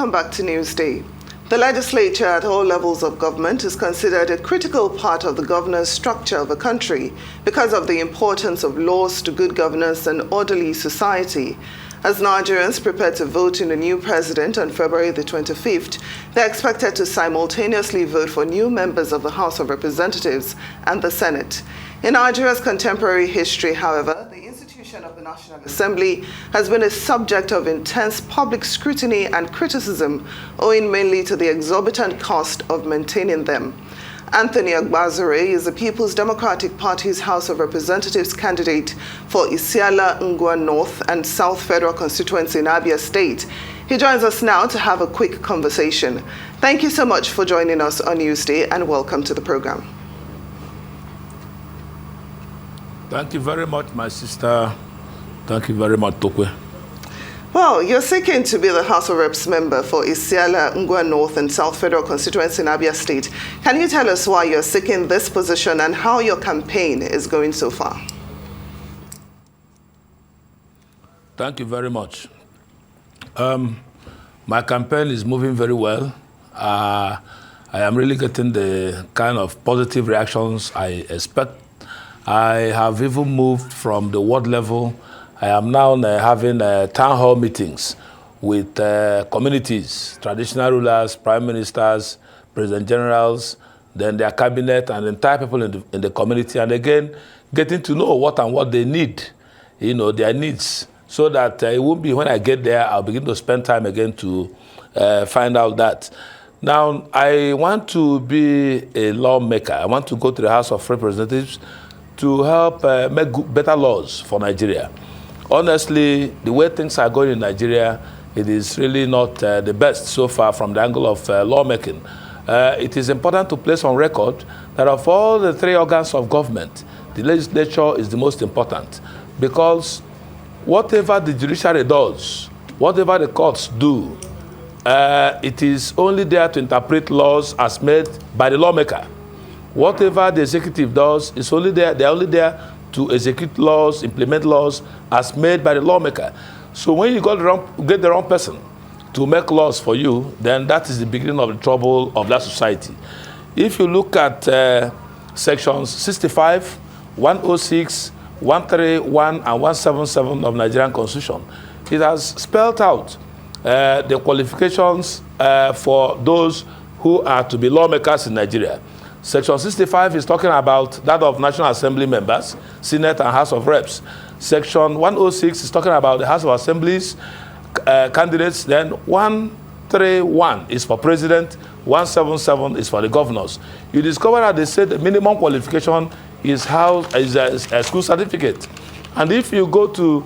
welcome back to Newsday. The legislature at all levels of government is considered a critical part of the governance structure of a country because of the importance of laws to good governance and orderly society. As Nigerians prepare to vote in a new president on February the 25th, they're expected to simultaneously vote for new members of the House of Representatives and the Senate. In Nigeria's contemporary history, however, the institution of the National Assembly has been a subject of intense public scrutiny and criticism, owing mainly to the exorbitant cost of maintaining them. Anthony Agbazuere is the People's Democratic Party's House of Representatives candidate for Isiala Ngwa North and South Federal Constituency in Abia State. He joins us now to have a quick conversation. Thank you so much for joining us on Newsday and welcome to the program. Thank you very much, my sister. Thank you very much, Tokwe. Well, you're seeking to be the House of Reps member for Isiala Ngwa North and South Federal Constituency in Abia State. Can you tell us why you're seeking this position and how your campaign is going so far? Thank you very much. My campaign is moving very well. I am really getting the kind of positive reactions I expect. I have even moved from the ward level. I am now having town hall meetings with communities, traditional rulers, prime ministers, president generals, then their cabinet and entire people in the community, and again, getting to know what they need, their needs, so that it won't be when I get there, I'll begin to spend time again to find out that. Now, I want to be a lawmaker. I want to go to the House of Representatives to help make better laws for Nigeria. Honestly, the way things are going in Nigeria, it is really not the best so far from the angle of lawmaking. It is important to place on record that of all the three organs of government, the legislature is the most important, because whatever the judiciary does, whatever the courts do, it is only there to interpret laws as made by the lawmaker. Whatever the executive does is only there, they're only there to execute laws, implement laws as made by the lawmaker. So when you get the wrong person to make laws for you, then that is the beginning of the trouble of that society. If you look at sections 65, 106, 131, and 177 of Nigerian Constitution, it has spelled out the qualifications for those who are to be lawmakers in Nigeria. Section 65 is talking about that of National Assembly members, Senate and House of Reps. Section 106 is talking about the House of Assemblies candidates. Then 131 is for president, 177 is for the governors. You discover that they said the minimum qualification is a school certificate. And if you go to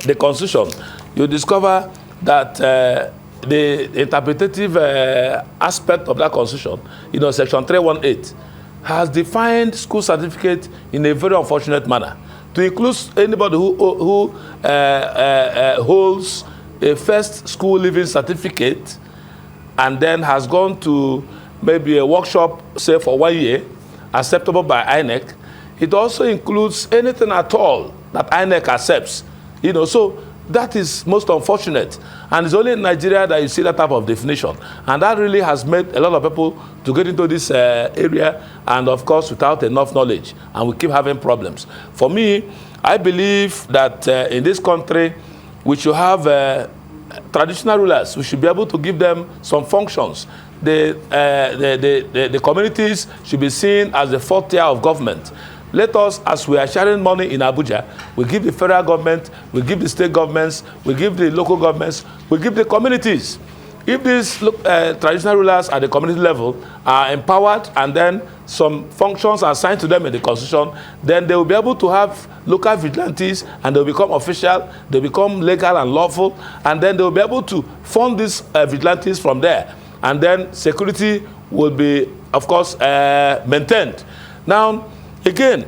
the Constitution, you discover that the interpretative aspect of that Constitution, Section 318, has defined school certificate in a very unfortunate manner to include anybody who holds a first school leaving certificate and then has gone to maybe a workshop, say for 1 year, acceptable by INEC. It also includes anything at all that INEC accepts. So that is most unfortunate. And it's only in Nigeria that you see that type of definition. And that really has made a lot of people to get into this area, and of course, without enough knowledge. And we keep having problems. For me, I believe that in this country, we should have traditional rulers. We should be able to give them some functions. The communities should be seen as the fourth tier of government. Let us, as we are sharing money in Abuja, we give the federal government, we give the state governments, we give the local governments, we give the communities. If these traditional rulers at the community level are empowered and then some functions are assigned to them in the Constitution, then they will be able to have local vigilantes and they will become official, they become legal and lawful, and then they will be able to fund these vigilantes from there. And then security will be, of course, maintained. Now, again,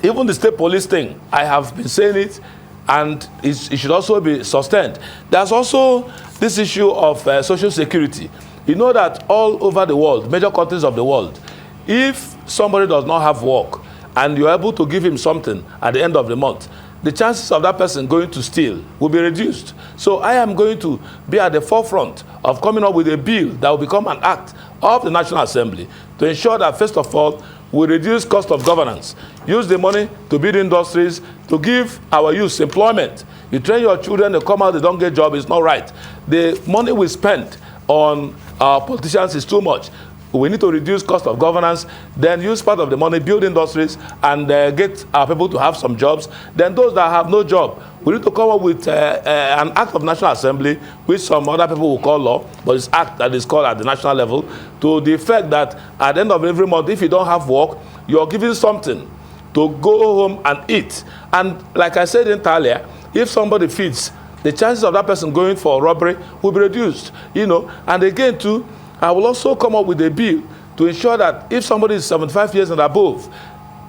even the state police thing, I have been saying it, and it should also be sustained. There's also this issue of social security. You know that all over the world, major countries of the world, if somebody does not have work and you're able to give him something at the end of the month, the chances of that person going to steal will be reduced. So I am going to be at the forefront of coming up with a bill that will become an act of the National Assembly to ensure that, first of all, we reduce cost of governance, use the money to build industries, to give our youth employment. You train your children, they come out, they don't get a job, it's not right. The money we spend on our politicians is too much. We need to reduce cost of governance, then use part of the money, build industries, and get our people to have some jobs. Then those that have no job, we need to come up with an act of National Assembly, which some other people will call law, but it's act that is called at the national level, to the effect that at the end of every month, if you don't have work, you're given something to go home and eat. And like I said earlier, if somebody feeds, the chances of that person going for robbery will be reduced. And again, too, I will also come up with a bill to ensure that if somebody is 75 years and above,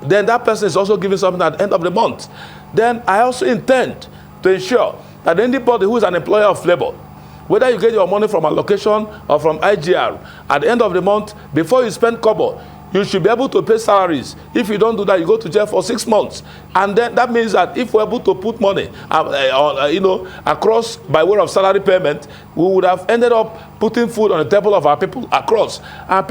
then that person is also given something at the end of the month. Then I also intend to ensure that anybody who is an employer of labor, whether you get your money from allocation or from IGR, at the end of the month, before you spend kobo, you should be able to pay salaries. If you don't do that, you go to jail for 6 months. And then that means that if we're able to put money, across by way of salary payment, we would have ended up putting food on the table of our people across. And,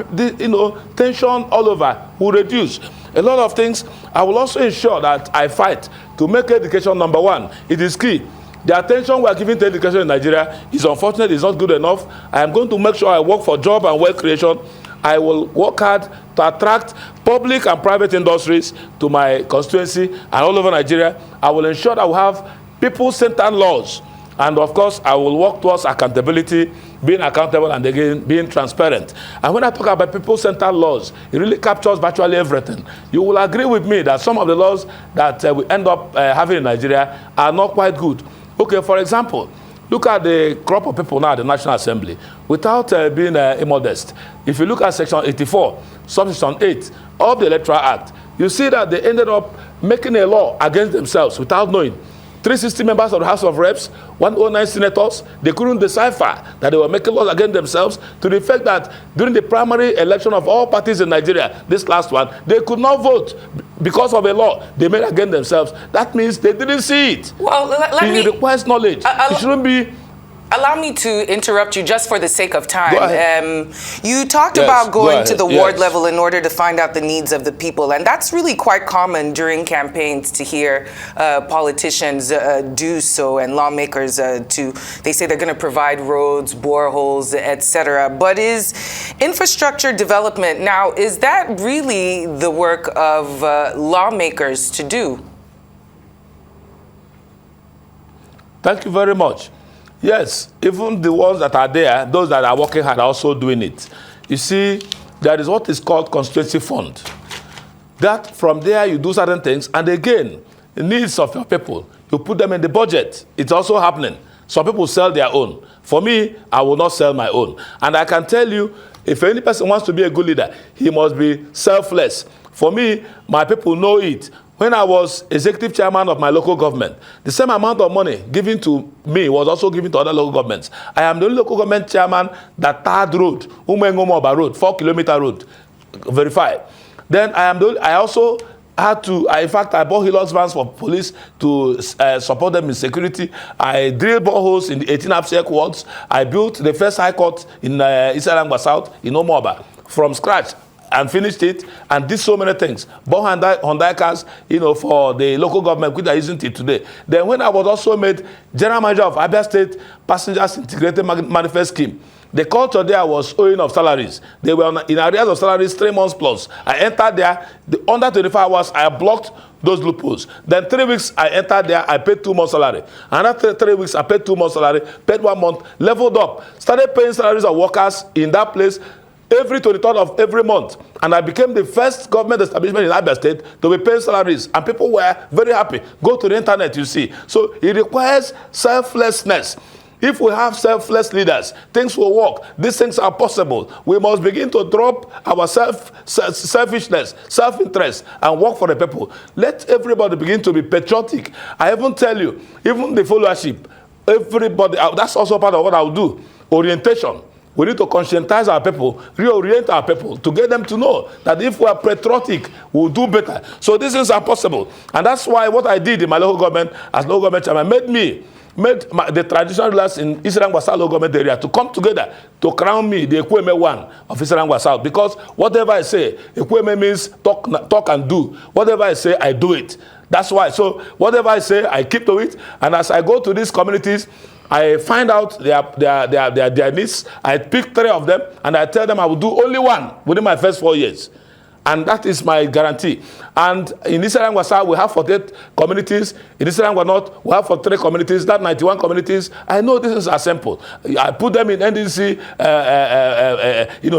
tension all over will reduce. A lot of things. I will also ensure that I fight to make education number one. It is key. The attention we are giving to education in Nigeria is unfortunate, it's not good enough. I am going to make sure I work for job and wealth creation. I will work hard to attract public and private industries to my constituency and all over Nigeria. I will ensure that we have people-centered laws. And of course, I will work towards accountability, being accountable, and again, being transparent. And when I talk about people-centered laws, it really captures virtually everything. You will agree with me that some of the laws that we end up having in Nigeria are not quite good. Okay, for example, look at the crop of people now at the National Assembly. Without being immodest, if you look at Section 84, Subsection 8 of the Electoral Act, you see that they ended up making a law against themselves without knowing. 360 members of the House of Reps, 109 senators, they couldn't decipher that they were making laws against themselves, to the effect that during the primary election of all parties in Nigeria, this last one, they could not vote because of a law they made against themselves. That means they didn't see it. Well, it requires knowledge. It shouldn't be. Allow me to interrupt you just for the sake of time. Go ahead. You talked about going to the ward level in order to find out the needs of the people. And that's really quite common during campaigns to hear politicians do so, and lawmakers they say they're going to provide roads, boreholes, etc. But is infrastructure development now, is that really the work of lawmakers to do? Thank you very much. Yes, even the ones that are there, those that are working hard are also doing it. You see, there is what is called Constituency Fund. That from there you do certain things, and again, the needs of your people, you put them in the budget. It's also happening. Some people sell their own. For me, I will not sell my own. And I can tell you, if any person wants to be a good leader, he must be selfless. For me, my people know it. When I was executive chairman of my local government, the same amount of money given to me was also given to other local governments. I am the only local government chairman that tarred road, Umengomoba Road, 4-kilometer road, verify. Then I also had to, in fact, I bought Hilux vans for police to support them in security. I drilled boreholes in the 18 APSEC wards. I built the first high court in Isalangwa South, in Omoba, from scratch, and finished it, and did so many things. Bought Hyundai cars, for the local government, which are using it today. Then when I was also made general manager of Abia State Passengers Integrated Manifest Scheme, the culture there was owing of salaries. They were in arrears of salaries 3 months plus. I entered there, under 25 hours, I blocked those loopholes. Then 3 weeks, I entered there, I paid 2 months salary. Another 3 weeks, I paid 2 months salary, paid 1 month, leveled up, started paying salaries of workers in that place every 23rd of every month. And I became the first government establishment in Abia State to be paying salaries. And people were very happy. Go to the internet, you see. So it requires selflessness. If we have selfless leaders, things will work. These things are possible. We must begin to drop our selfishness, self-interest, and work for the people. Let everybody begin to be patriotic. I even tell you, even the followership, everybody, that's also part of what I'll do. Orientation. We need to conscientize our people, reorient our people to get them to know that if we are patriotic, we'll do better. So these things are possible. And that's why what I did in my local government, as local government chairman, made the traditional rulers in Eastern Angwa South local government area to come together to crown me the Ekweme one of Eastern Angwa South. Because whatever I say, Ekweme means talk and do. Whatever I say, I do it. That's why. So whatever I say, I keep to it. And as I go to these communities, I find out their needs. I pick 3 of them, and I tell them I will do only one within my first 4 years. And that is my guarantee. And in Eastern Angwa South, we have 48 communities. In Eastern Angwa North, we have 43 communities. That 91 communities, I know this is as simple. I put them in NDC,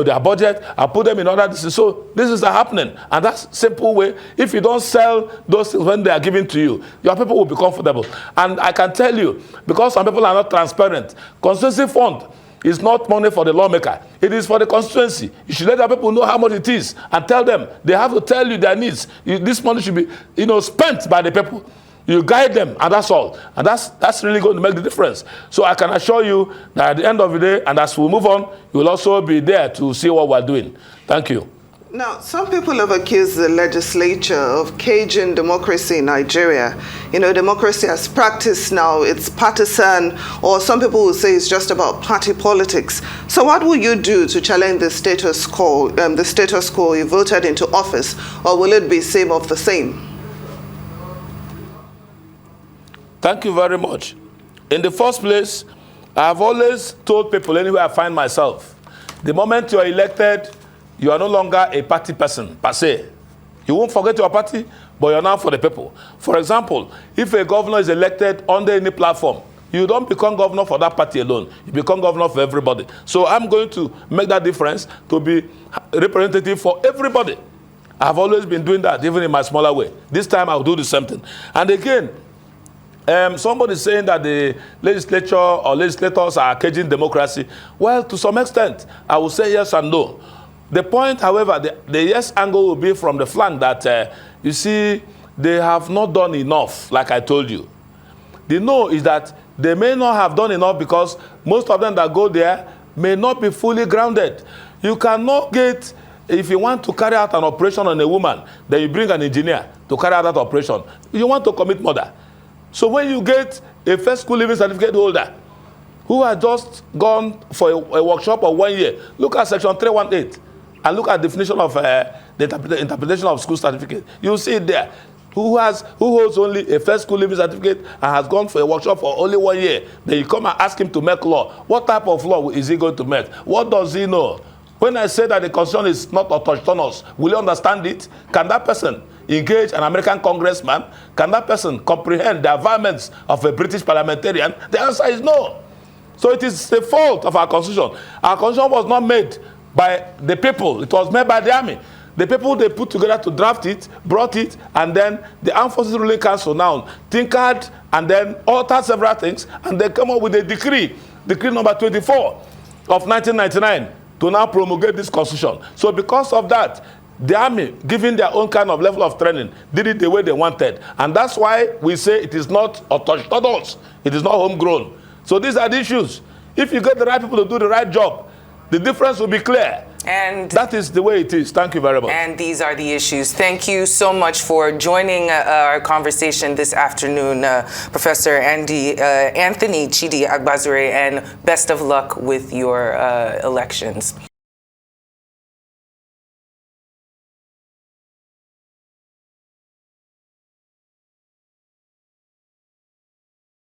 their budget. I put them in other. So this is happening. And that's simple way. If you don't sell those things when they are given to you, your people will be comfortable. And I can tell you, because some people are not transparent, Constituency Fund is not money for the lawmaker. It is for the constituency. You should let the people know how much it is and tell them. They have to tell you their needs. This money should be, spent by the people. You guide them, and that's all. And that's really going to make the difference. So I can assure you that at the end of the day, and as we move on, you will also be there to see what we're doing. Thank you. Now, some people have accused the legislature of caging democracy in Nigeria. Democracy as practice now, it's partisan, or some people will say it's just about party politics. So what will you do to challenge the status quo you voted into office, or will it be same of the same? Thank you very much. In the first place, I've always told people anywhere I find myself, the moment you are elected, you are no longer a party person, per se. You won't forget your party, but you're now for the people. For example, if a governor is elected under any platform, you don't become governor for that party alone. You become governor for everybody. So I'm going to make that difference to be representative for everybody. I've always been doing that, even in my smaller way. This time I'll do the same thing. And again, somebody is saying that the legislature or legislators are caging democracy. Well, to some extent, I will say yes and no. The point, however, the yes angle will be from the flank that, you see, they have not done enough, like I told you. The no is that they may not have done enough because most of them that go there may not be fully grounded. You cannot get, if you want to carry out an operation on a woman, then you bring an engineer to carry out that operation. You want to commit murder. So when you get a first school living certificate holder who has just gone for a workshop of 1 year, look at section 318. And look at the definition of the interpretation of school certificate. You'll see it there. Who holds only a first school living certificate and has gone for a workshop for only 1 year. Then you come and ask him to make law. What type of law is he going to make? What does he know? When I say that the Constitution is not autonomous, will you understand it? Can that person engage an American congressman? Can that person comprehend the environments of a British parliamentarian? The answer is no. So it is the fault of our Constitution. Our Constitution was not made by the people. It was made by the army. The people they put together to draft it, brought it, and then the Armed Forces Ruling Council now tinkered and then altered several things, and they come up with a decree number 24 of 1999 to now promulgate this constitution. So because of that, the army, given their own kind of level of training, did it the way they wanted. And that's why we say it is not autonomous. It is not homegrown. So these are the issues. If you get the right people to do the right job, the difference will be clear. And that is the way it is. Thank you very much. And these are the issues. Thank you so much for joining our conversation this afternoon, Professor Anthony Chidi Agbazuere, and best of luck with your elections.